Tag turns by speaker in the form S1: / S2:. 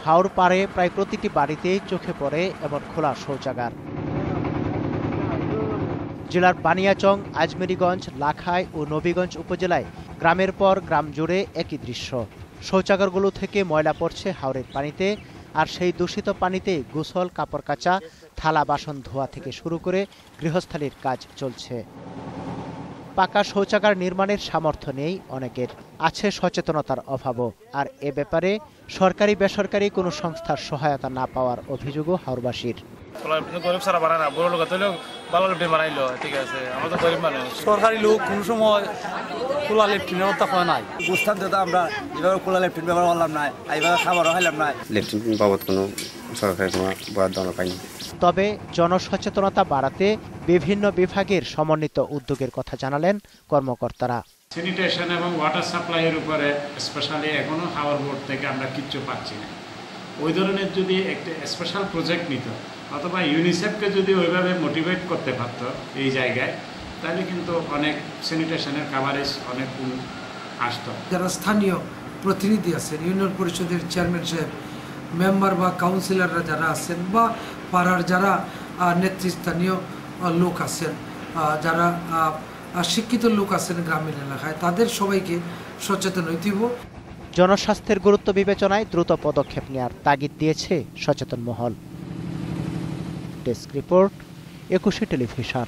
S1: হাওর পাড়ে প্রায় প্রতিটি বাড়িতেই চোখে পড়ে এমন খোলা শৌচাগার। জেলার বানিয়াচং, আজমেরীগঞ্জ, লাখাই ও নবীগঞ্জ উপজেলায় গ্রামের পর গ্রাম জুড়ে একই দৃশ্য। শৌচাগারগুলো থেকে ময়লা পড়ছে হাওরের পানিতে, আর সেই দূষিত পানিতে গোসল, কাপড় কাচা, থালা বাসন ধোয়া থেকে শুরু করে গৃহস্থালির কাজ চলছে। পাকা শৌচাগার নির্মাণের সামর্থ্য নেই অনেকের, আছে সচেতনতার অভাবও। আর এ ব্যাপারে সরকারি বেসরকারি কোনো সংস্থার সহায়তা না পাওয়ার অভিযোগও হাওরবাসীর।
S2: সরকারি লোক কোন সময় খোলা লেট্রিনের কথা হয় নাই,
S3: বুঝতাম তো আমরা এভাবে খোলা লেট্রিন ব্যবহার করলাম না, এইভাবে খাবারও খাইলাম না।
S4: লেট্রিন বাবদ কোনো সরকারি কোনো বরাদ্দ পাইনি।
S1: তবে জনসচেতনতা বাড়াতে বিভিন্ন বিভাগের সমন্বিত উদ্যোগের কথা জানালেন কর্মকর্তারা।
S5: স্যানিটেশন এবং ওয়াটার সাপ্লাইয়ের উপরে স্পেশালি এখনো হাওর বোর্ড থেকে আমরা কিচ্ছু পাচ্ছি না। ওই ধরনের যদি একটা স্পেশাল প্রজেক্ট নিত অথবা ইউনিসেফকে যদি ওইভাবে মোটিভেট করতে পারতো এই জায়গায়, তাহলে কিন্তু অনেক স্যানিটেশনের কাভারেজ অনেক আসতো।
S6: যারা স্থানীয় প্রতিনিধি আছেন, ইউনিয়ন পরিষদের চেয়ারম্যান সাহেব, মেম্বার বা কাউন্সিলররা যারা আছেন, বা পাড়ার যারা নেতৃস্থানীয় লোক আছেন, যারা শিক্ষিত লোক আছেন গ্রামীণ এলাকায়, তাদের সবাইকে সচেতন হইতে হবে।
S1: জনস্বাস্থ্যের গুরুত্ব বিবেচনায় দ্রুত পদক্ষেপ নেওয়ার তাগিদ দিয়েছে সচেতন মহল। Desk report, 21 television.